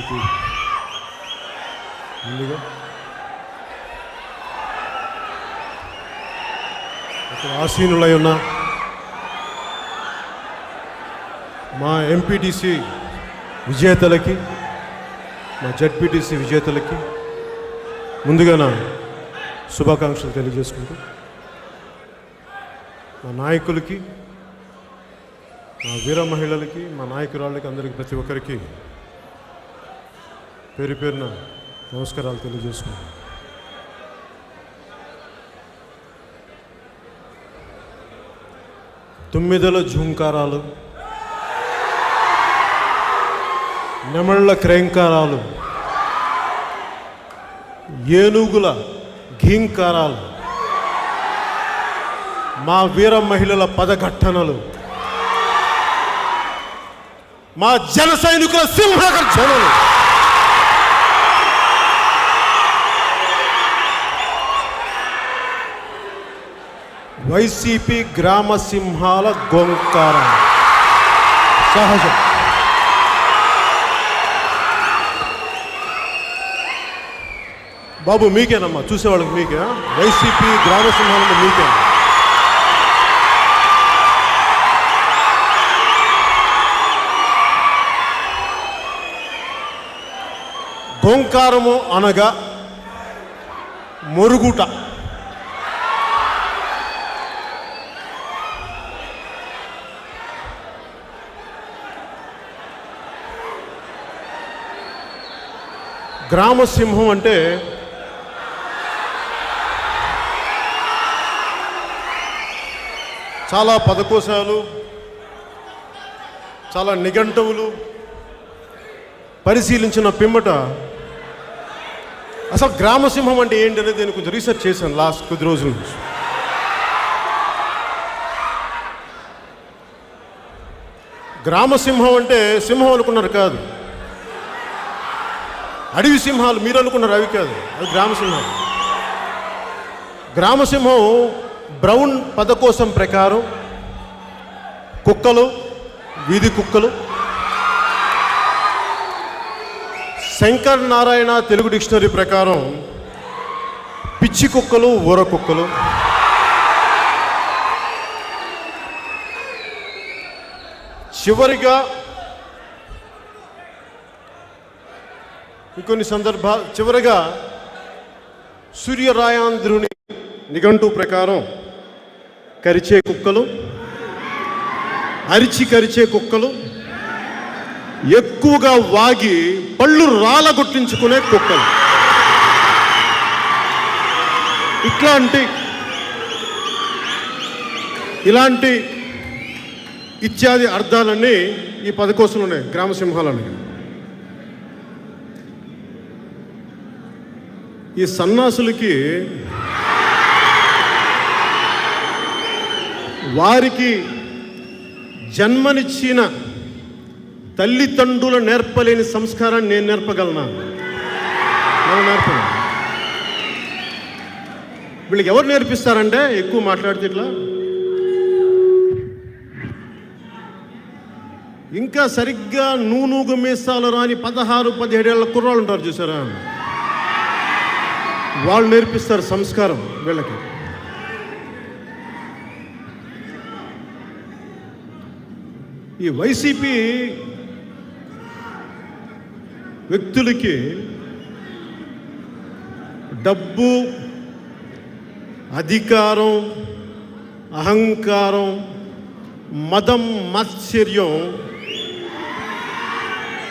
అందరికీ ముందుగా ఇక్కడ ఆసీనులై ఉన్న మా ఎంపీటీసీ విజేతలకి, మా జడ్పీటీసీ విజేతలకి ముందుగా నా శుభాకాంక్షలు తెలియజేసుకుంటూ, మా నాయకులకి, మా వీర మహిళలకి, మా నాయకురాళ్ళకి, అందరికీ ప్రతి ఒక్కరికి పేరు పేరున నమస్కారాలు తెలియజేసుకుంటాం. తుమ్మిదల ఝుంకారాలు, నెమళ్ళ క్రేంకారాలు, ఏనుగుల ఘీంకారాలు, మా వీర మహిళల పదఘట్టనలు, మా జన సైనికుల సింహగర్జనలు, వైసీపీ గ్రామ సింహాల గోంకారం సహజం. బాబు మీకేనమ్మా, చూసేవాళ్ళకి మీకే. వైసీపీ గ్రామ సింహాలంటే మీకే. గోంకారము అనగా మొరుగుట. గ్రామసింహం అంటే చాలా పదకోశాలు, చాలా నిఘంటువులు పరిశీలించిన పిమ్మట అసలు గ్రామసింహం అంటే ఏంటి అనేది నేను కొంచెం రీసెర్చ్ చేశాను లాస్ట్ కొద్ది రోజుల నుంచి. గ్రామసింహం అంటే సింహం అనుకున్నారు కాదు, అడవి సింహాలు మీరు అనుకున్నారు అవి కాదు, అది గ్రామసింహం. గ్రామసింహం బ్రౌన్ పదకోశం ప్రకారం కుక్కలు, వీధి కుక్కలు, శంకర్ నారాయణ తెలుగు డిక్షనరీ ప్రకారం పిచ్చి కుక్కలు, ఊర కుక్కలు, చివరిగా ఇంకొన్ని చివరిగా సూర్యరాయాంధ్రుని నిఘంటు ప్రకారం కరిచే కుక్కలు, అరిచి కరిచే కుక్కలు, ఎక్కువగా వాగి పళ్ళు రాలగొట్టించుకునే కుక్కలు, ఇలాంటి ఇత్యాది అర్థాలన్నీ ఈ పదకోశంలో ఉన్నాయి గ్రామసింహాలని. ఈ సన్నాసులకి వారికి జన్మనిచ్చిన తల్లిదండ్రులు నేర్పలేని సంస్కారాన్ని నేను నేర్పగలనా? నేను నేర్పను. వీళ్ళకి ఎవరు నేర్పిస్తారంటే ఎక్కువ మాట్లాడితే ఇట్లా ఇంకా సరిగ్గా నూనూగు మీసాలు రాని 16-17 ఏళ్ళ కుర్రాళ్ళు ఉంటారు చూసారా, వాళ్ళు నేర్పిస్తారు సంస్కారం వీళ్ళకి. ఈ వైసీపీ వ్యక్తులకి డబ్బు, అధికారం, అహంకారం, మదం, మాత్సర్యం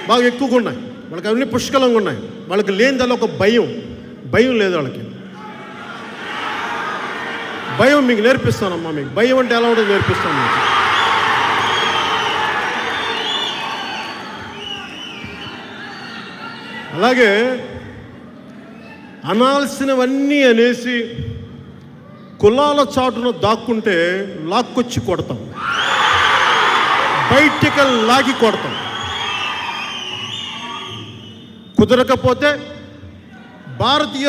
బాగా ఎక్కువగా ఉన్నాయి. వాళ్ళకి అవన్నీ పుష్కలంగా ఉన్నాయి. వాళ్ళకి లేనిదల్లా ఒక భయం లేదు వాళ్ళకి. భయం మీకు నేర్పిస్తానమ్మా. మీకు భయం అంటే ఎలా ఉంటుందో నేర్పిస్తాను మీకు. అలాగే అనాల్సినవన్నీ అనేసి కులాల చాటున దాక్కుంటే లాక్కొచ్చి కొడతాం, బయటికి లాగి కొడతాం. కుదరకపోతే భారతీయ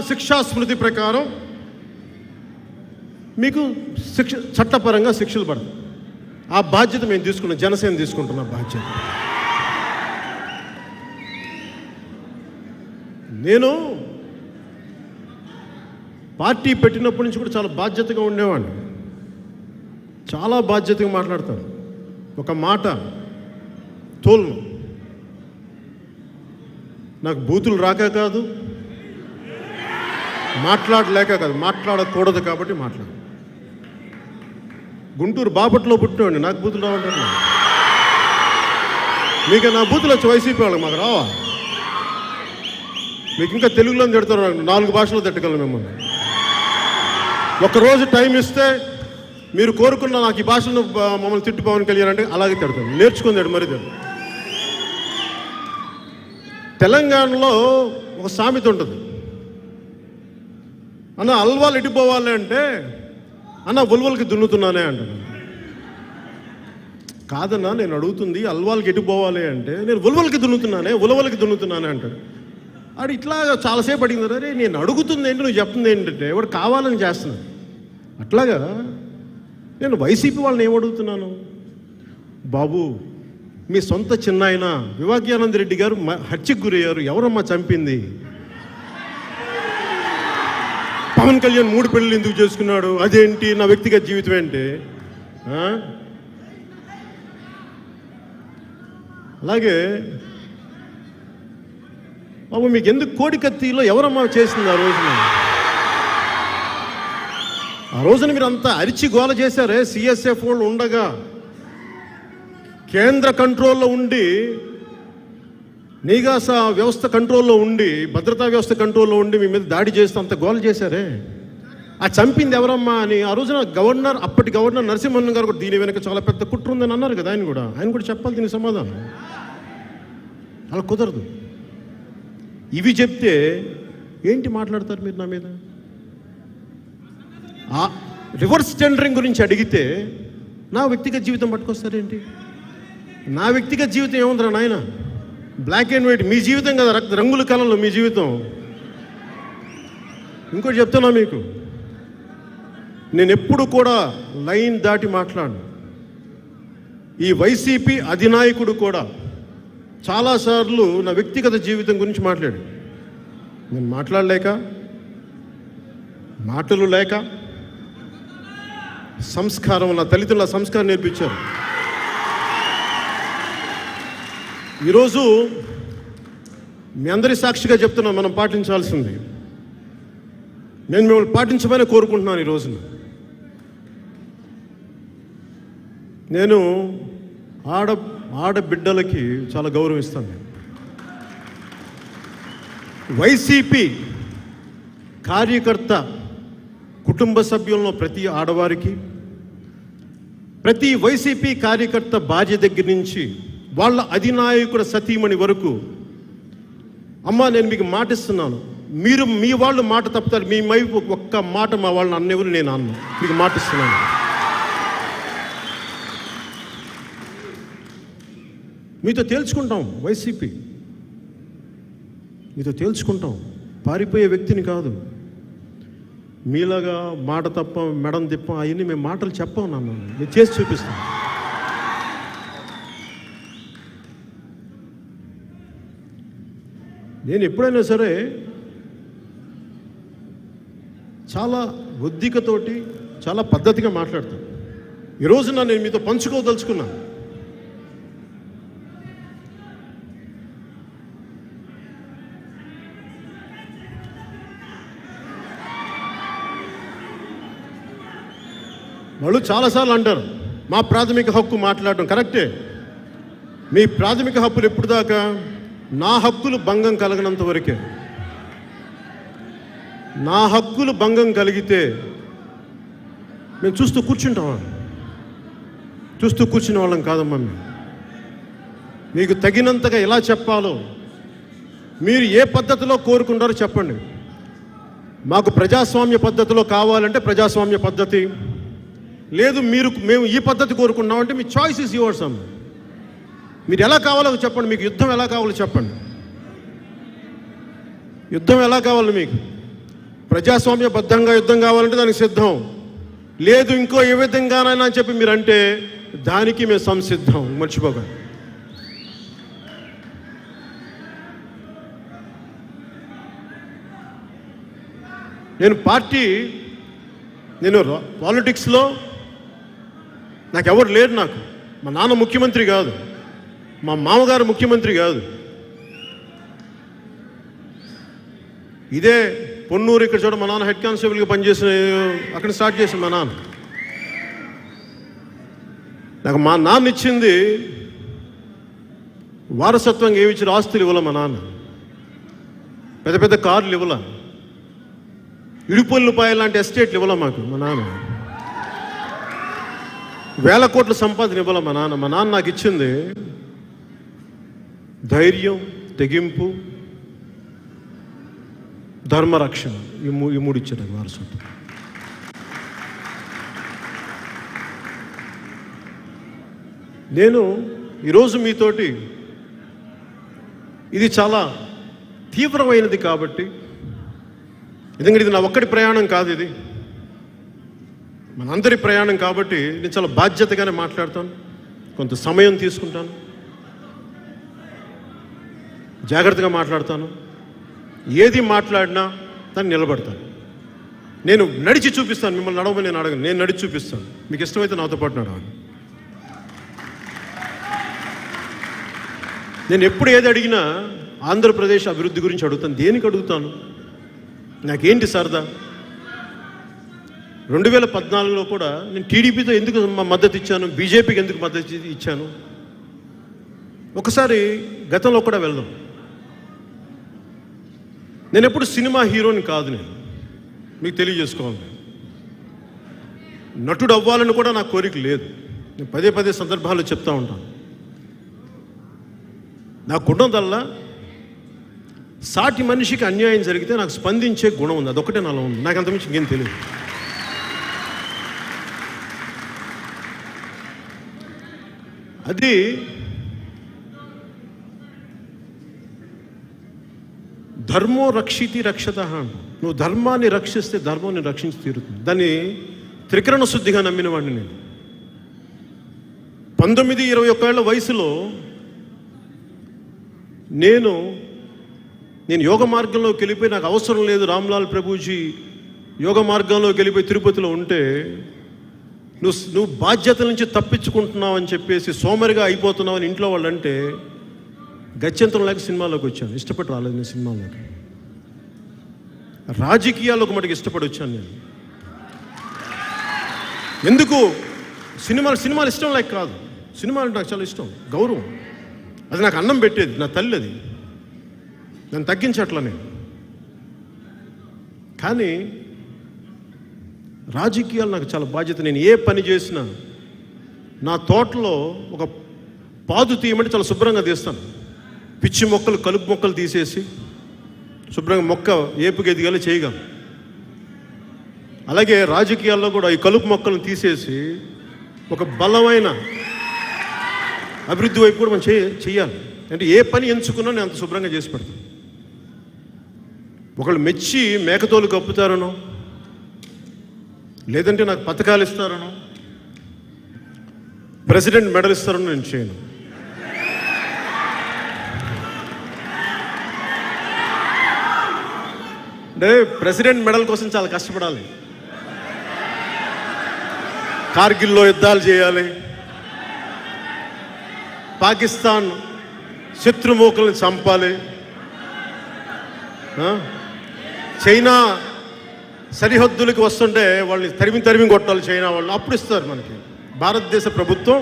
శిక్షా స్మృతి ప్రకారం మీకు చట్టపరంగా శిక్షలు పడతాయి. ఆ బాధ్యత మేము తీసుకున్నాం, జనసేన తీసుకుంటున్న బాధ్యత. నేను పార్టీ పెట్టినప్పటి నుంచి కూడా చాలా బాధ్యతగా ఉండేవాడిని, చాలా బాధ్యతగా మాట్లాడతాను. ఒక మాట తోలను. నాకు బూతులు రాక కాదు, మాట్లాడలేక కాదు, మాట్లాడకూడదు కాబట్టి మాట్లాడు. గుంటూరు బాపట్లో పుట్టినవాడిని, నాకు బూతులు రావంటారు. మీకు నా బూతులు వచ్చి వైసీపీ వాళ్ళకి మాకు రావా? మీకు ఇంకా తెలుగులో తిడతారు, 4 భాషలో తిట్టగలను మిమ్మల్ని. ఒకరోజు టైం ఇస్తే మీరు కోరుకున్న నాకు ఈ భాషను మమ్మల్ని తిట్టు పవన్ కళ్యాణ్ అంటే అలాగే తిడతాను. నేర్చుకుందాడు మరి. తెలంగాణలో ఒక సామెత ఉంటుంది, అన్న అల్వాలు ఎడిపోవాలి అంటే అన్న ఉలవలకి దున్నుతున్నానే అంటాను. కాదన్నా నేను అడుగుతుంది అల్వాలకి ఎడిపోవాలి అంటే నేను ఉలవలకి దున్నుతున్నానే అంటాడు. ఆడు ఇట్లా చాలాసేపు అడిగింది. అరే నేను అడుగుతుంది ఏంటి, నువ్వు చెప్తుంది ఏంటంటే వాడు కావాలని చేస్తున్నాను. అట్లాగా నేను వైసీపీ వాళ్ళని ఏమడుగుతున్నాను, బాబు మీ సొంత చిన్నాయన వివేకానంద రెడ్డి గారు హత్యకు గురయ్యారు, ఎవరమ్మా చంపింది? పవన్ కళ్యాణ్ 3 పెళ్ళిళ్ళు ఎందుకు చేసుకున్నాడు, అదేంటి? నా వ్యక్తిగత జీవితం ఏంటి? అలాగే బాబు మీకు ఎందుకు కోడికత్తిలో ఎవరమ్మా చేసింది ఆ రోజున మీరు అంతా అరిచి గోల చేశారే. సిఎస్ఎఫ్ వాళ్ళు ఉండగా కేంద్ర కంట్రోల్లో ఉండి, నిఘా వ్యవస్థ కంట్రోల్లో ఉండి, భద్రతా వ్యవస్థ కంట్రోల్లో ఉండి మీ మీద దాడి చేస్తూ అంత గోల చేశారే. ఆ చంపింది ఎవరమ్మా అని ఆ రోజున అప్పటి గవర్నర్ నరసింహన్ గారు కూడా దీని వెనక చాలా పెద్ద కుట్ర ఉందని అన్నారు కదా. ఆయన కూడా చెప్పాలి దీనికి సమాధానం. అలా కుదరదు. ఇవి చెప్తే ఏంటి మాట్లాడతారు మీరు నా మీద? రివర్స్ టెండరింగ్ గురించి అడిగితే నా వ్యక్తిగత జీవితం పట్టుకొస్తారేంటి? నా వ్యక్తిగత జీవితం ఏముందిరా నాయన? బ్లాక్ అండ్ వైట్ మీ జీవితం కదా, రంగుల కాలంలో మీ జీవితం. ఇంకోటి చెప్తున్నా మీకు, నేను ఎప్పుడు కూడా లైన్ దాటి మాట్లాడను. ఈ వైసీపీ అధినాయకుడు కూడా చాలాసార్లు నా వ్యక్తిగత జీవితం గురించి మాట్లాడు. నేను మాట్లాడలేక, మాటలు లేక, సంస్కారం, నా తల్లిదండ్రుల సంస్కారం నేర్పించారు. ఈరోజు మీ అందరి సాక్షిగా చెప్తున్నా, మనం పాటించాల్సింది. నేను మిమ్మల్ని పాటించమని కోరుకుంటున్నాను. ఈ రోజున నేను ఆడబిడ్డలకి చాలా గౌరవిస్తాను. నేను వైసీపీ కార్యకర్త కుటుంబ సభ్యుల్లో ప్రతి ఆడవారికి, ప్రతి వైసీపీ కార్యకర్త భార్య దగ్గర నుంచి వాళ్ళ అధినాయకుడు సతీమణి వరకు, అమ్మ నేను మీకు మాటిస్తున్నాను, మీరు మీ వాళ్ళు మాట తప్పుతారు, మీ వైపు ఒక్క మాట మా వాళ్ళని అన్నెవరు నేను అన్ను, మీకు మాటిస్తున్నాను. మీతో తేల్చుకుంటాం, వైసీపీ మీతో తేల్చుకుంటాం. పారిపోయే వ్యక్తిని కాదు. మీలాగా మాట తప్ప, మెడం తిప్ప, అవన్నీ మేము మాటలు చెప్పాం. నన్ను నేను చేసి చూపిస్తాను. నేను ఎప్పుడైనా సరే చాలా బుద్ధికతోటి, చాలా పద్ధతిగా మాట్లాడతాను. ఈరోజు నేను మీతో పంచుకోదలుచుకున్నాను. వాళ్ళు చాలాసార్లు అంటారు మా ప్రాథమిక హక్కు మాట్లాడడం. కరెక్టే, మీ ప్రాథమిక హక్కులు ఎప్పుడు దాకా? నా హక్కులు భంగం కలగనంత వరకే. నా హక్కులు భంగం కలిగితే మేము చూస్తూ కూర్చుంటామా? చూస్తూ కూర్చునే వాళ్ళం కాదమ్మా. మీకు తగినంతగా ఎలా చెప్పాలో, మీరు ఏ పద్ధతిలో కోరుకుంటారో చెప్పండి. మాకు ప్రజాస్వామ్య పద్ధతిలో కావాలంటే ప్రజాస్వామ్య పద్ధతి, లేదు మేము ఈ పద్ధతి కోరుకున్నామంటే మీ చాయిస్ ఇస్ యువర్స్ అమ్మ. మీరు ఎలా కావాలో చెప్పండి. మీకు యుద్ధం ఎలా కావాలో చెప్పండి. యుద్ధం ఎలా కావాలి మీకు? ప్రజాస్వామ్యబద్ధంగా యుద్ధం కావాలంటే దానికి సిద్ధం. లేదు ఇంకో ఏ విధంగానైనా అని చెప్పి మీరు అంటే దానికి మేము సంసిద్ధం. మర్చిపోకండి. నేను పాలిటిక్స్లో నాకు ఎవరు లేరు. నాకు మా నాన్న ముఖ్యమంత్రి కాదు, మా మామగారు ముఖ్యమంత్రి కాదు. ఇదే పొన్నూరు ఇక్కడ చూడ మా నాన్న హెడ్ కానిస్టేబుల్గా పనిచేసిన, అక్కడ స్టార్ట్ చేసిన మా నాన్న. నాకు మా నాన్న ఇచ్చింది వారసత్వంగా ఏమి ఇచ్చిన ఆస్తులు ఇవ్వాల. మా నాన్న పెద్ద పెద్ద కార్లు ఇవ్వాల, ఇడుపల్లిపాయ లాంటి ఎస్టేట్లు ఇవ్వాల మాకు. మా నాన్న వేల కోట్ల సంపాదన ఇవ్వాల. మా నాన్న నాకు ఇచ్చింది ధైర్యం, తెగింపు, ధర్మరక్షణ. ఈ మూడు ఇచ్చాడు వారసత్వం. నేను ఈరోజు మీతోటి ఇది చాలా తీవ్రమైనది కాబట్టి, ఎందుకంటే ఇది నా ఒక్కడి ప్రయాణం కాదు, ఇది మనందరి ప్రయాణం కాబట్టి నేను చాలా బాధ్యతగానే మాట్లాడతాను. కొంత సమయం తీసుకుంటాను, జాగ్రత్తగా మాట్లాడతాను. ఏది మాట్లాడినా దాన్ని నిలబడతాను. నేను నడిచి చూపిస్తాను. మిమ్మల్ని నడవమని నేను అడగను, నేను నడిచి చూపిస్తాను. మీకు ఇష్టమైతే నాతో పాటు నడవండి. నేను ఎప్పుడు ఏది అడిగినా ఆంధ్రప్రదేశ్ అభివృద్ధి గురించి అడుగుతాను. దేనికి అడుగుతాను? నాకేంటి సరదా? 2014లో కూడా నేను టీడీపీతో ఎందుకు మద్దతు ఇచ్చాను, బీజేపీకి ఎందుకు మద్దతు ఇచ్చాను, ఒకసారి గతంలో కూడా వెళ్దాం. నేను ఎప్పుడు సినిమా హీరోని కాదు, నేను మీకు తెలియజేసుకోవాలి. నటుడు అవ్వాలని కూడా నాకు కోరిక లేదు. నేను పదే సందర్భాల్లో చెప్తా ఉంటాను. నాకున్నదల్లా సాటి మనిషికి అన్యాయం జరిగితే నాకు స్పందించే గుణం ఉంది. అదొకటే నాలో ఉంది. నాకు అంతమించి ఇంకేం తెలియదు. అది ధర్మో రక్షితి రక్షత. నువ్వు ధర్మాన్ని రక్షిస్తే ధర్మాన్ని రక్షించి తీరుతుంది. దాన్ని త్రికరణ శుద్ధిగా నమ్మిన వాడిని నేను. 19-21 ఏళ్ల వయసులో నేను యోగ మార్గంలోకి వెళ్ళిపోయి, నాకు అవసరం లేదు రామ్లాల్ ప్రభుజీ యోగ మార్గంలోకి వెళ్ళిపోయి తిరుపతిలో ఉంటే, నువ్వు బాధ్యతల నుంచి తప్పించుకుంటున్నావు అని చెప్పేసి సోమరిగా అయిపోతున్నావు అని ఇంట్లో వాళ్ళు అంటే, గత్యంతరం లేక సినిమాలోకి వచ్చాను. ఇష్టపడి రాలేదు నేను సినిమాలోకి. రాజకీయాల్లోకి మటుకు ఇష్టపడి వచ్చాను నేను. ఎందుకు? సినిమాలు ఇష్టం లేక కాదు. సినిమాలు నాకు చాలా ఇష్టం, గౌరవం. అది నాకు అన్నం పెట్టేది, నా తల్లి. అది నన్ను తగ్గించట్లా నేను. కానీ రాజకీయాలు నాకు చాలా బాధ్యత. నేను ఏ పని చేసినా నా తోటలో ఒక పాదు తీయమంటే చాలా శుభ్రంగా తీస్తాను. పిచ్చి మొక్కలు, కలుపు మొక్కలు తీసేసి శుభ్రంగా మొక్క ఏపుగా ఎదిగేలా చేయగలను. అలాగే రాజకీయాల్లో కూడా ఈ కలుపు మొక్కలను తీసేసి ఒక బలమైన అభివృద్ధి వైపు కూడా మనం చెయ్యాలి. అంటే ఏ పని ఎంచుకున్నా నేను అంత శుభ్రంగా చేసి పెడతాను. ఒకళ్ళు మెచ్చి మేకతోలు కప్పుతారనో, లేదంటే నాకు పథకాలు ఇస్తారనో, ప్రెసిడెంట్ మెడల్ ఇస్తారనో నేను చేయను. అంటే ప్రెసిడెంట్ మెడల్ కోసం చాలా కష్టపడాలి. కార్గిల్లో యుద్ధాలు చేయాలి, పాకిస్తాన్ శత్రుమూకల్ని చంపాలి, చైనా సరిహద్దులకు వస్తుంటే వాళ్ళని తరిమి కొట్టాలి చైనా వాళ్ళని. అప్పుడు ఇస్తారు మనకి భారతదేశ ప్రభుత్వం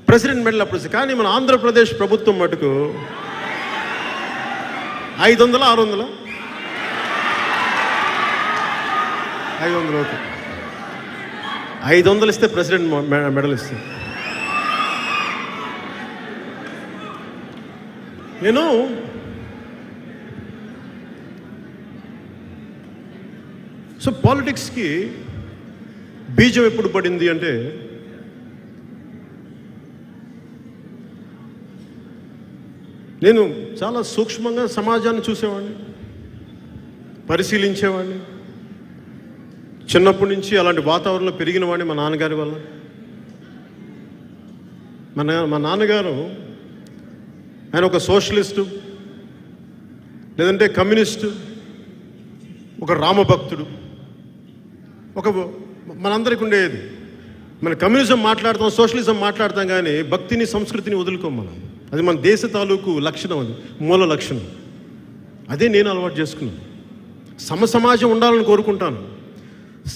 ప్రెసిడెంట్ మెడల్ అప్పుడు ఇస్తుంది. కానీ మన ఆంధ్రప్రదేశ్ ప్రభుత్వం మటుకు 500, 600, 500 ఓకే, 500 ఇస్తే ప్రెసిడెంట్ మెడల్ ఇస్తుంది. నేను సో పాలిటిక్స్కి బీజం ఎప్పుడు పడింది అంటే, నేను చాలా సూక్ష్మంగా సమాజాన్ని చూసేవాడిని, పరిశీలించేవాడిని. చిన్నప్పటి నుంచి అలాంటి వాతావరణంలో పెరిగిన వాడిని మా నాన్నగారి వల్ల. మా నాన్నగారు ఆయన ఒక సోషలిస్టు, లేదంటే కమ్యూనిస్టు, ఒక రామభక్తుడు, ఒక మనందరికీ ఉండేది. మన కమ్యూనిజం మాట్లాడతాం, సోషలిజం మాట్లాడతాం, కానీ భక్తిని సంస్కృతిని వదులుకోం మనం. అది మన దేశ తాలూకు లక్షణం, అది మూల లక్షణం. అదే నేను అలవాటు చేసుకున్నాను. సమసమాజం ఉండాలని కోరుకుంటాను.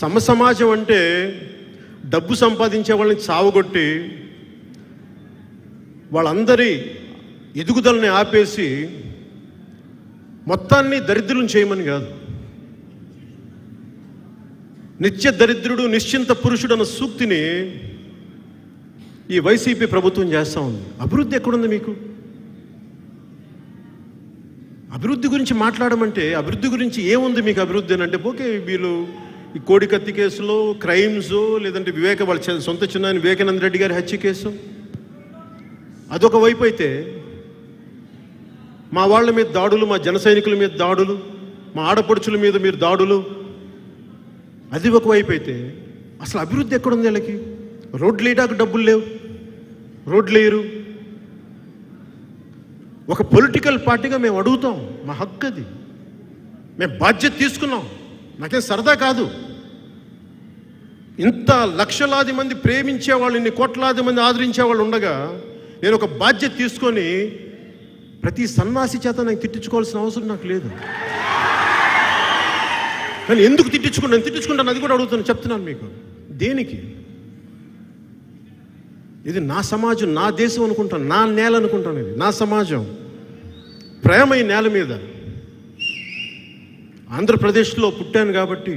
సమసమాజం అంటే డబ్బు సంపాదించే వాళ్ళని చావగొట్టి వాళ్ళందరి ఎదుగుదలని ఆపేసి మొత్తాన్ని దరిద్రులను చేయమని కాదు. నిత్య దరిద్రుడు నిశ్చింత పురుషుడు అన్న సూక్తిని ఈ వైసీపీ ప్రభుత్వం చేస్తూ ఉంది. అభివృద్ధి ఎక్కడుంది మీకు? అభివృద్ధి గురించి మాట్లాడమంటే అభివృద్ధి గురించి ఏముంది మీకు? అభివృద్ధి అని అంటే ఓకే, వీళ్ళు ఈ కోడికత్తి కేసులో క్రైమ్స్, లేదంటే వాళ్ళ సొంత చిన్న వివేకానంద రెడ్డి గారి హత్య కేసు అదొక వైపు అయితే, మా వాళ్ళ మీద దాడులు, మా జన సైనికుల మీద దాడులు, మా ఆడపడుచుల మీద మీరు దాడులు, అది ఒకవైపు అయితే అసలు అభివృద్ధి ఎక్కడుంది వీళ్ళకి? రోడ్లు వేయడానికి డబ్బులు లేవు, రోడ్లు వేయరు. ఒక పొలిటికల్ పార్టీగా మేము అడుగుతాం, మా హక్కు అది, మేము బాధ్యత తీసుకున్నాం. నాకేం సరదా కాదు. ఇంత లక్షలాది మంది ప్రేమించేవాళ్ళు, ఇన్ని కోట్లాది మంది ఆదరించేవాళ్ళు ఉండగా నేను ఒక బాధ్యత తీసుకొని ప్రతి సన్నాసి చేత నాకు తిట్టించుకోవాల్సిన అవసరం నాకు లేదు. కానీ ఎందుకు తిట్టించుకుంటాను అది కూడా అడుగుతాను, చెప్తున్నాను మీకు. దేనికి? ఇది నా సమాజం, నా దేశం అనుకుంటాను, నా నేల అనుకుంటాను. ఇది నా సమాజం, ప్రేమ ఈ నేల మీద. ఆంధ్రప్రదేశ్లో పుట్టాను కాబట్టి,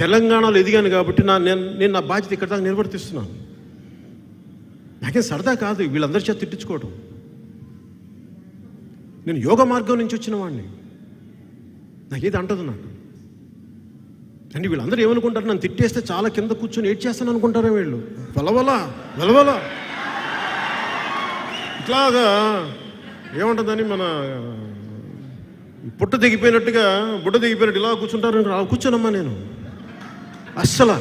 తెలంగాణలో ఎదిగాను కాబట్టి నేను నా బాధ్యత ఇక్కడ దాకా నిర్వర్తిస్తున్నాను. నాకేం సరదా కాదు వీళ్ళందరి చేత తిట్టించుకోవడం. నేను యోగ మార్గం నుంచి వచ్చిన వాడిని, నాకేది అంటదు నాకు. అంటే వీళ్ళందరూ ఏమనుకుంటారు, నన్ను తిట్టేస్తే చాలా కింద కూర్చొని ఏడ్చేస్తాను అనుకుంటారా వీళ్ళు? వెలవల ఇట్లాగా ఏముంటుందని మన బుట్ట దిగిపోయినట్టు ఇలా కూర్చుంటారు. కూర్చోనమ్మా నేను. అస్సలు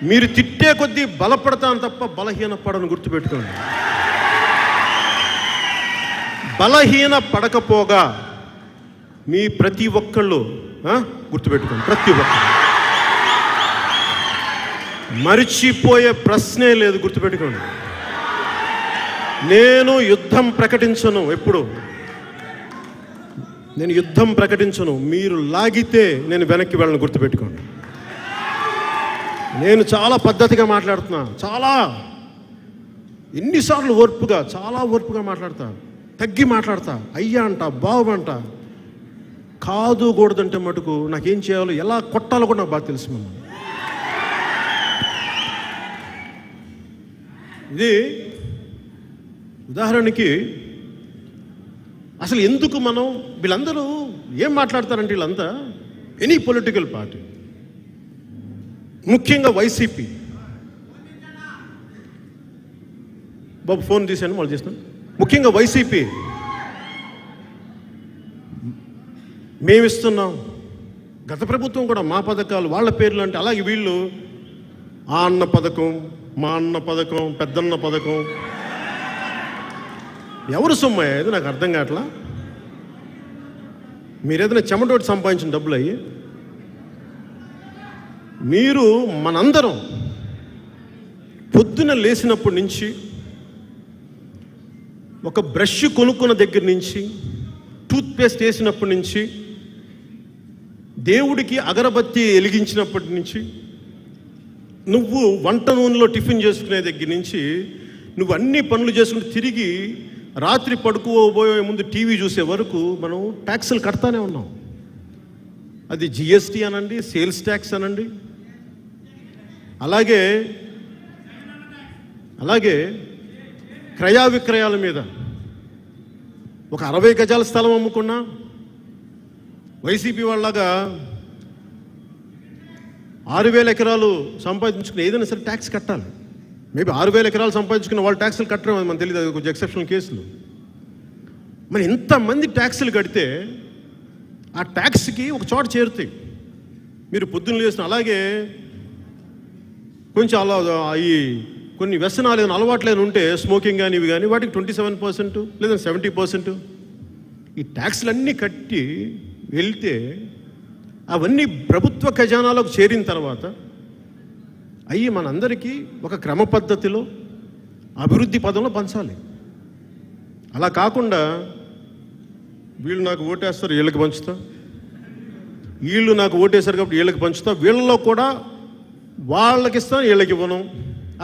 మీరు తిట్టే కొద్దీ బలపడతాను తప్ప బలహీన పడను, గుర్తుపెట్టుకోండి. బలహీన పడకపోగా మీ ప్రతి ఒక్కళ్ళు గుర్తుపెట్టుకోండి, ప్రతి ఒక్కరు మరిచిపోయే ప్రశ్నే లేదు, గుర్తుపెట్టుకోండి. నేను యుద్ధం ప్రకటించను, ఎప్పుడు నేను యుద్ధం ప్రకటించను. మీరు లాగితే నేను వెనక్కి వెళ్ళను, గుర్తుపెట్టుకోండి. నేను చాలా పద్ధతిగా మాట్లాడుతున్నా, ఎన్నిసార్లు చాలా ఓర్పుగా మాట్లాడతా, తగ్గి మాట్లాడతా, అయ్యా అంట, బాబు అంట. కాదు కూడదంటే మటుకు నాకేం చేయాలో, ఎలా కొట్టాలో కూడా నాకు బాగా తెలుసు. మమ్మల్ని ఇది ఉదాహరణకి అసలు ఎందుకు మనం వీళ్ళందరూ ఏం మాట్లాడతారంటే, వీళ్ళంతా ఎనీ పొలిటికల్ పార్టీ, ముఖ్యంగా వైసీపీ. బాబు ఫోన్ తీశాను, వాళ్ళు చేస్తాను. ముఖ్యంగా వైసీపీ మేమిస్తున్నాం, గత ప్రభుత్వం కూడా మా పథకాలు వాళ్ళ పేర్లు అంటే, అలాగే వీళ్ళు ఆ అన్న పథకం, మా అన్న పథకం, పెద్దన్న పథకం. ఎవరు సొమ్ము అయ్యేది నాకు అర్థం కావట్లా. మీరు ఏదైనా చెమటోటి సంపాదించిన డబ్బులు అయ్యి, మీరు మనందరం పొద్దున లేచినప్పటి నుంచి, ఒక బ్రష్ కొనుక్కున్న దగ్గర నుంచి, టూత్పేస్ట్ వేసినప్పటి నుంచి, దేవుడికి అగరబత్తి వెలిగించినప్పటి నుంచి, నువ్వు వంట నూనెలో టిఫిన్ చేసుకునే దగ్గర నుంచి, నువ్వు అన్ని పనులు చేసుకుని తిరిగి రాత్రి పడుకోబోయే ముందు టీవీ చూసే వరకు మనం ట్యాక్సులు కడతానే ఉన్నాం. అది జిఎస్టీ అనండి, సేల్స్ ట్యాక్స్ అనండి, అలాగే క్రయ విక్రయాల మీద. ఒక 60 గజాల స్థలం అమ్ముకున్నా వైసీపీ వాళ్ళగా 6,000 ఎకరాలు సంపాదించుకుని ఏదైనా సరే ట్యాక్స్ కట్టాలి. మేబీ 6,000 ఎకరాలు సంపాదించుకున్న వాళ్ళు ట్యాక్సులు కట్టడం మనకు తెలియదు, అది కొంచెం ఎక్సెప్షనల్ కేసులు. మరి ఇంతమంది ట్యాక్సులు కడితే ఆ ట్యాక్స్కి ఒక చోట చేరుతాయి. మీరు పొద్దున్న లేసిన, అలాగే కొంచెం ఈ కొన్ని వ్యసనాలు ఏదైనా అలవాట్లు ఏమైనా ఉంటే, స్మోకింగ్ కానీ ఇవి కానీ, వాటికి 27% లేదా 70%. ఈ ట్యాక్స్లన్నీ కట్టి వెళ్తే అవన్నీ ప్రభుత్వ ఖజానాలోకి చేరిన తర్వాత అవి మనందరికీ ఒక క్రమ పద్ధతిలో అభివృద్ధి పదంలో పంచాలి. అలా కాకుండా వీళ్ళు నాకు ఓటేస్తారు వీళ్ళకి పంచుతా, వీళ్ళు నాకు ఓటేశారు కాబట్టి వీళ్ళకి పంచుతా, వీళ్ళలో కూడా వాళ్ళకి ఇస్తాను వీళ్ళకి ఇవ్వను,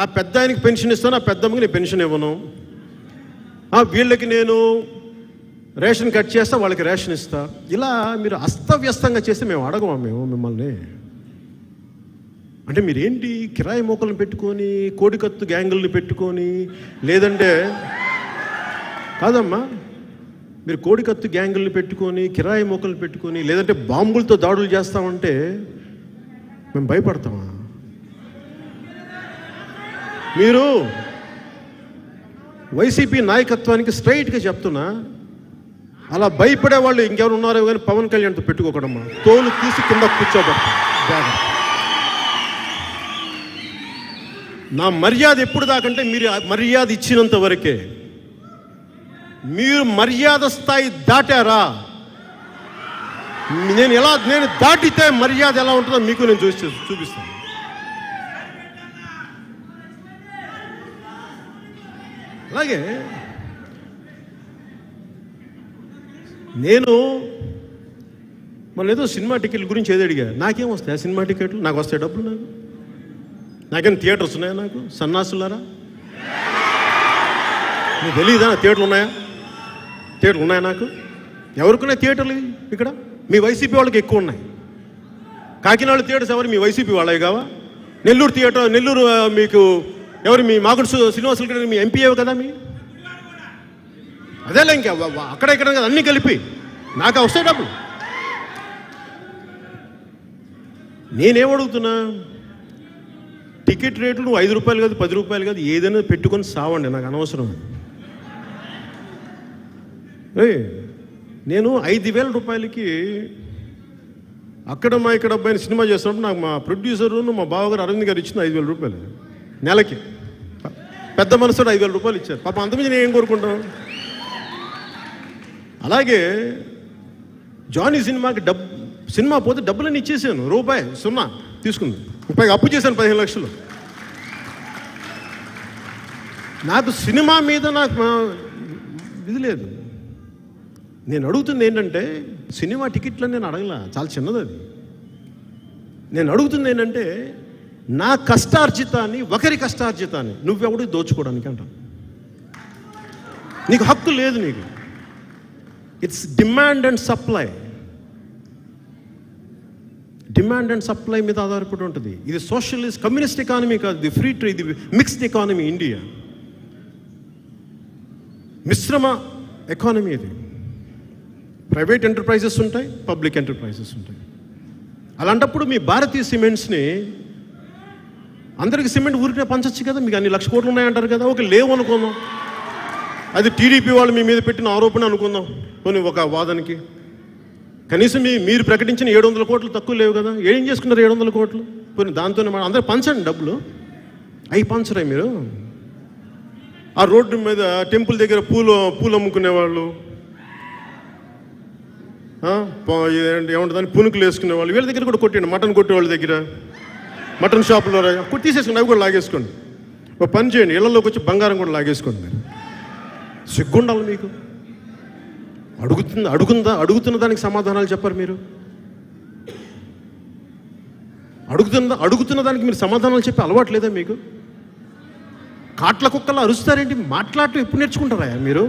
ఆ పెద్ద ఆయనకి పెన్షన్ ఇస్తాను ఆ పెద్దమ్మకి నేను పెన్షన్ ఇవ్వను, వీళ్ళకి నేను రేషన్ కట్ చేస్తా వాళ్ళకి రేషన్ ఇస్తా. ఇలా మీరు అస్తవ్యస్తంగా చేస్తే మేము అడగమా మిమ్మల్ని. అంటే మీరేంటి కిరాయి మోకలను పెట్టుకొని కోడికత్తు గ్యాంగుల్ని పెట్టుకొని, లేదంటే కాదమ్మా మీరు కోడికత్తు గ్యాంగుల్ని పెట్టుకొని కిరాయి మోకలను పెట్టుకొని, లేదంటే బాంబులతో దాడులు చేస్తామంటే మేము భయపడతామా? మీరు వైసీపీ నాయకత్వానికి స్ట్రైట్గా చెప్తున్నా, అలా భయపడే వాళ్ళు ఇంకెవరు ఉన్నారో కానీ పవన్ కళ్యాణ్తో పెట్టుకోకడమ్మా, తోలు తీసి కింద కూర్చోబెడతాం. నా మర్యాద ఎప్పుడు దాకంటే మీరు మర్యాద ఇచ్చినంత వరకే. మీరు మర్యాద స్థాయి దాటారా, నేను దాటితే మర్యాద ఎలా ఉంటుందో మీకు నేను చూపిస్తాను. అలాగే నేను మన ఏదో సినిమా టికెట్ల గురించి ఏదో అడిగా, నాకేం వస్తాయి ఆ సినిమా టికెట్లు? నాకు వస్తాయి డబ్బులు? నాకేం థియేటర్స్ ఉన్నాయా? నాకు సన్నాసులారా నీకు తెలియదా థియేటర్లు ఉన్నాయా? థియేటర్లు ఉన్నాయా నాకు? ఎవరికున్నాయి థియేటర్లు ఇక్కడ? మీ వైసీపీ వాళ్ళకి ఎక్కువ ఉన్నాయి. కాకినాడ థియేటర్స్ ఎవరు? మీ వైసీపీ వాళ్ళవి కావా? నెల్లూరు థియేటర్, నెల్లూరు మీకు ఎవరు? మీ మాగుడు శ్రీనివాసులు మీ ఎంపీ కదా మీ? అదేలే ఇంకా అక్కడ ఇక్కడ కదా అన్నీ కలిపి నాకు వస్తాయి డబ్బులు. నేనేమడుగుతున్నా, టికెట్ రేట్లు నువ్వు 5 రూపాయలు కాదు 10 రూపాయలు కాదు ఏదైనా పెట్టుకొని సావండి, నాకు అనవసరం. నేను 5,000 రూపాయలకి అక్కడ మా ఇక్కడ అబ్బాయిని సినిమా చేస్తున్నప్పుడు నాకు మా ప్రొడ్యూసరు మా బావగారు అరవింద్ గారు ఇచ్చింది 5,000 రూపాయలు నెలకి. పెద్ద మనసుడు 5,000 రూపాయలు ఇచ్చారు. పాప అంతమంది నేను ఏం కోరుకుంటాను. అలాగే జానీ సినిమాకి సినిమా పోతే డబ్బులన్నీ ఇచ్చేసాను, రూపాయి సున్నా తీసుకుంది, రూపాయి అప్పు చేశాను 15 లక్షలు. నాకు సినిమా మీద నాకు ఇది లేదు. నేను అడుగుతుంది ఏంటంటే, సినిమా టికెట్లని నేను అడగలా, చాలా చిన్నది అది. నేను అడుగుతుంది ఏంటంటే, నా కష్టార్జితాన్ని ఒకరి కష్టార్జితాన్ని నువ్వెవడు దోచుకోవడానికి అంట. నీకు హక్కు లేదు. నీకు it's demand and supply. Demand and supply మీద ఆధారపడి ఉంటుంది. ఇది సోషలిస్ట్ కమ్యూనిస్ట్ ఎకానమీ కాదు, ఇది ఫ్రీ ట్రేడ్, ఇది మిక్స్డ్ ఎకానమీ. ఇండియా మిశ్రమ ఎకానమీ. ఇది ప్రైవేట్ ఎంటర్ప్రైజెస్ ఉంటాయి, పబ్లిక్ ఎంటర్ప్రైజెస్ ఉంటాయి. అలాంటప్పుడు మీ భారతీయ సిమెంట్స్ని అందరికి సిమెంట్ ఊరికే పంచచ్చు కదా. మీకు అన్ని లక్ష కోట్లు ఉన్నాయంటారు కదా, ఒక లేవు అనుకుందాం, అది టీడీపీ వాళ్ళు మీ మీద పెట్టిన ఆరోపణ అనుకుందాం కొన్ని ఒక వాదనకి. కనీసం మీరు ప్రకటించిన 700 కోట్లు తక్కువ లేవు కదా. ఏం చేసుకున్నారు 700 కోట్లు? కొన్ని దాంతోనే అందరూ పంచండి డబ్బులు. అవి పంచరే మీరు? ఆ రోడ్డు మీద టెంపుల్ దగ్గర పూలు అమ్ముకునేవాళ్ళు, ఏమంటుందని పునుకులు వేసుకునేవాళ్ళు, వీళ్ళ దగ్గర కూడా కొట్టండి. మటన్ కొట్టే వాళ్ళ దగ్గర, మటన్ షాపులో తీసేసుకోండి, అవి కూడా లాగేసుకోండి. ఒక పని చేయండి, ఇళ్లలోకి వచ్చి బంగారం కూడా లాగేసుకోండి. మీరు సిగ్గుండాలి మీకు. అడుగుతున్న దానికి సమాధానాలు చెప్పరు మీరు. అడుగుతున్న దానికి మీరు సమాధానాలు చెప్పే అలవాటు లేదా మీకు? కాట్ల కుక్కలా అరుస్తారేంటి? మాట్లాడటం ఎప్పుడు నేర్చుకుంటారా మీరు?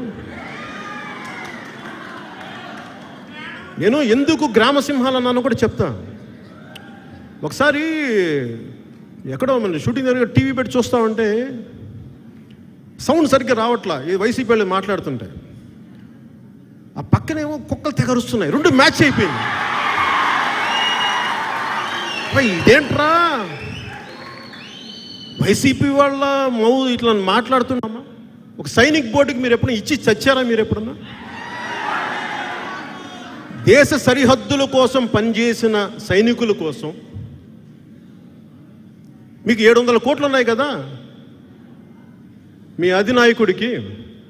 నేను ఎందుకు గ్రామ సింహాలు అన్నాను కూడా చెప్తా. ఒకసారి ఎక్కడో మన షూటింగ్ దగ్గర టీవీ పెట్టి చూస్తామంటే సౌండ్ సరిగ్గా రావట్లా, ఈ వైసీపీ వాళ్ళు మాట్లాడుతుంటే. ఆ పక్కనేమో కుక్కలు తెగరుస్తున్నాయి, రెండు మ్యాచ్ అయిపోయింది. ఇదేంట్రా వైసీపీ వాళ్ళ ఇట్లా మాట్లాడుతున్నామా? ఒక సైనిక్ బోర్డుకి మీరు ఎప్పుడైనా ఇచ్చి చచ్చారా? మీరు ఎప్పుడన్నా దేశ సరిహద్దుల కోసం పనిచేసిన సైనికుల కోసం మీకు 700 కోట్లు ఉన్నాయి కదా మీ అధినాయకుడికి,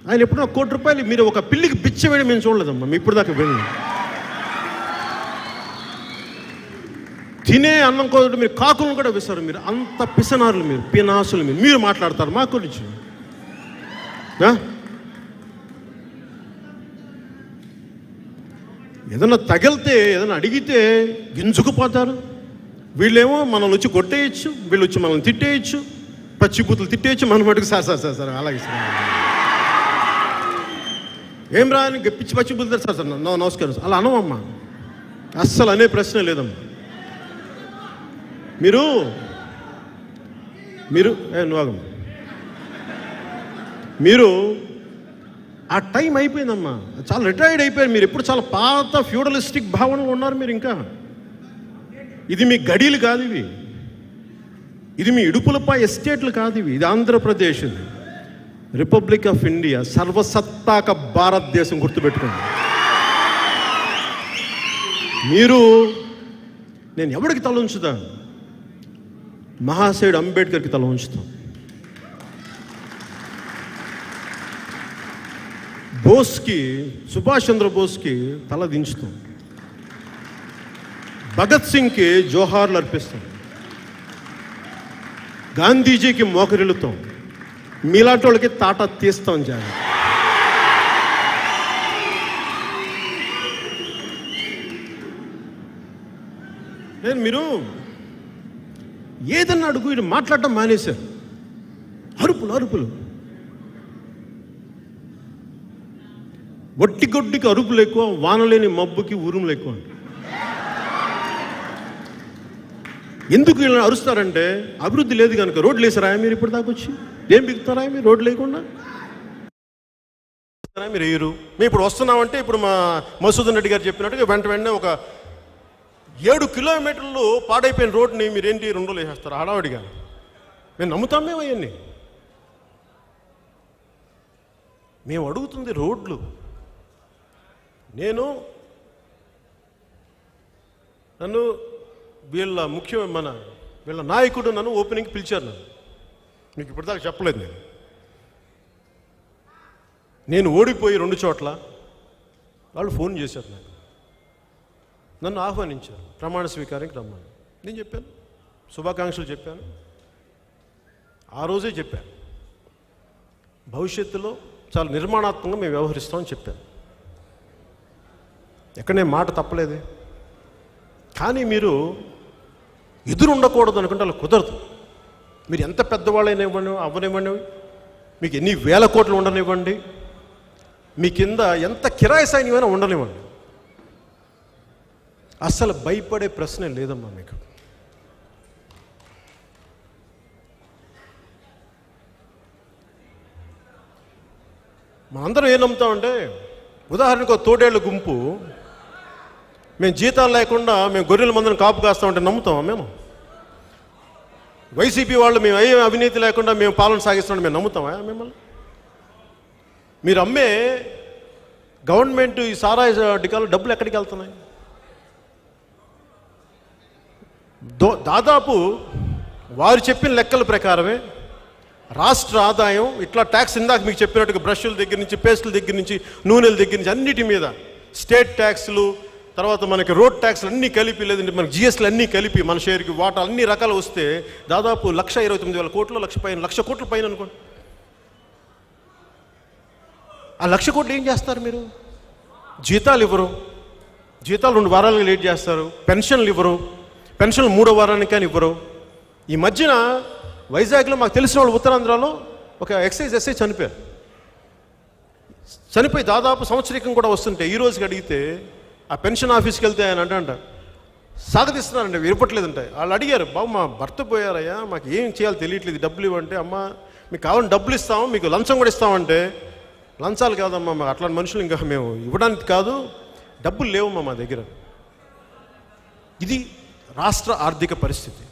ఆయన ఎప్పుడన్నా 1 కోటి రూపాయలు మీరు ఒక పిల్లికి బిచ్చ వేయడం మేము చూడలేదమ్మా. మీ ఇప్పుడు దాకా వెళ్ళి తినే అన్నం కూడా మీరు కాకులను కూడా విసరు. మీరు అంత పిసనారులు, మీరు పినాసులు, మీరు మాట్లాడతారు మా గురించి. ఏదన్నా తగిలితే, ఏదైనా అడిగితే గింజుకుపోతారు. వీళ్ళేమో మనల్ని వచ్చి కొట్టేయచ్చు, వీళ్ళు వచ్చి మనల్ని తిట్టేయచ్చు, పచ్చిబూతులు తిట్టేయచ్చు. మన మటుకు సార్ అలాగే సార్ ఏం రా అని పిచ్చి పచ్చిబూతులు సార్ నమస్కారం అలా అనవమ్మా. అస్సలు అనే ప్రశ్న లేదమ్మా. మీరు మీరు ఆ టైం అయిపోయిందమ్మా. చాలా రిటైర్డ్ అయిపోయారు మీరు. ఎప్పుడు చాలా పాత ఫ్యూడలిస్టిక్ భావనలు ఉన్నారు మీరు. ఇంకా ఇది మీ గడీలు కాదు, ఇది మీ ఇడుపులపై ఎస్టేట్లు కాదు, ఇది ఆంధ్రప్రదేశ్, ఇది రిపబ్లిక్ ఆఫ్ ఇండియా, సర్వసత్తాక భారతదేశం. గుర్తుపెట్టుకోండి. మీరు నేను ఎవరికి తల ఉంచుతా? మహాశయుడు అంబేద్కర్కి తల ఉంచుతాం. బోస్కి, సుభాష్ చంద్రబోస్కి తల దించుతాం. భగత్ సింగ్కి జోహార్లు అర్పిస్తాం. గాంధీజీకి మోకరిల్లుతాం. మీలాంటి వాళ్ళకి తాట తీస్తాం. జాగ్రత్త. మీరు ఏదన్నా అడుగు, ఇది మాట్లాడటం మానేశారు. అరుపులు ఒట్టిగొడ్డికి అరుపులు ఎక్కువ, వానలేని మబ్బుకి ఉరుములు ఎక్కువ. ఎందుకు ఇలా అరుస్తారంటే అభివృద్ధి లేదు కనుక. రోడ్లు వేసారా మీరు ఇప్పుడు దాకా వచ్చి? ఏం బిగుతారా మీరు రోడ్లు లేకుండా? మీరు వేయరు. మేము ఇప్పుడు వస్తున్నామంటే ఇప్పుడు మా మసూదన్ రెడ్డి గారు చెప్పినట్టుగా వెంటనే ఒక 7 కిలోమీటర్లు పాడైపోయిన రోడ్ని మీరేంటి 2 రోజులు వేసేస్తారు హడావుడిగా? మేము నమ్ముతాం. మేము అవన్నీ మేము అడుగుతుంది రోడ్లు. నన్ను వీళ్ళ నాయకుడు నన్ను ఓపెనింగ్కి పిలిచారు. మీకు ఇప్పటిదాకా చెప్పలేదు. నేను ఓడిపోయి 2 చోట్ల వాళ్ళు ఫోన్ చేశారు. నన్ను ఆహ్వానించారు. ప్రమాణ స్వీకారానికి రమ్మని నేను చెప్పాను. శుభాకాంక్షలు చెప్పాను. ఆ రోజే చెప్పాను, భవిష్యత్తులో చాలా నిర్మాణాత్మకంగా మేము వ్యవహరిస్తామని చెప్పాను. ఎక్కడ నేను మాట తప్పలేదే. కానీ మీరు ఎదురు ఉండకూడదు అనుకుంటే అలా కుదరదు. మీరు ఎంత పెద్దవాళ్ళైనా అవ్వనివ్వండి, మీకు ఎన్ని వేల కోట్లు ఉండనివ్వండి, మీ కింద ఎంత కిరాయి సైన్యమైనా ఉండనివ్వండి, అస్సలు భయపడే ప్రశ్నే లేదమ్మా మీకు. మనందరం ఏం నమ్ముతామంటే, ఉదాహరణకు ఒక తోడేళ్ళ గుంపు మేము జీతాలు లేకుండా మేము గొర్రెల మందరం కాపు కాస్తామంటే నమ్ముతామా మేము? వైసీపీ వాళ్ళు మేము అయ్యే అవినీతి లేకుండా మేము పాలన సాగిస్తామని మేము నమ్ముతామా మిమ్మల్ని? మీరు అమ్మే గవర్నమెంట్ ఈ సారాయి టికాలు డబ్బులు ఎక్కడికి వెళ్తున్నాయి? దాదాపు వారు చెప్పిన లెక్కల ప్రకారమే రాష్ట్ర ఆదాయం ఇట్లా ట్యాక్స్, ఇందాక మీకు చెప్పినట్టుగా బ్రష్ల దగ్గర నుంచి, పేస్టుల దగ్గర నుంచి, నూనెల దగ్గర నుంచి అన్నిటి మీద స్టేట్ ట్యాక్స్లు, తర్వాత మనకి రోడ్ ట్యాక్స్లు అన్నీ కలిపి, లేదంటే మనకి జిఎస్టీలు అన్నీ కలిపి మన షేర్కి వాటా అన్ని రకాలు వస్తే దాదాపు 1,29,000 కోట్లు, 1,00,000 కోట్ల పైన అనుకోండి. ఆ 1,00,000 కోట్లు ఏం చేస్తారు మీరు? జీతాలు ఇవ్వరు, జీతాలు 2 వారాలుగా లేట్ చేస్తారు, పెన్షన్లు ఇవ్వరు, పెన్షన్లు 3వ వారానికి కానీ ఇవ్వరు. ఈ మధ్యన వైజాగ్లో మాకు తెలిసిన వాళ్ళు ఉత్తరాంధ్రలో ఒక ఎక్సైజ్ ఎస్ఐ చనిపోయి దాదాపు సంవత్సరికం కూడా వస్తుంటే ఈ రోజుకి అడిగితే ఆ పెన్షన్ ఆఫీస్కి వెళ్తే ఆయన అంట సాగతిస్తున్నారండి, ఇవ్వట్లేదంటే. వాళ్ళు అడిగారు, బాబు మా భర్త పోయారయ్యా, మాకు ఏం చేయాలో తెలియట్లేదు, డబ్బులు ఇవ్వంటే, అమ్మ మీకు కావాలని డబ్బులు ఇస్తాము, మీకు లంచం కూడా ఇస్తామంటే, లంచాలు కాదమ్మా, మాకు అట్లాంటి మనుషులు ఇంకా మేము ఇవ్వడానికి కాదు, డబ్బులు లేవమ్మా మా దగ్గర. ఇది రాష్ట్ర ఆర్థిక పరిస్థితి.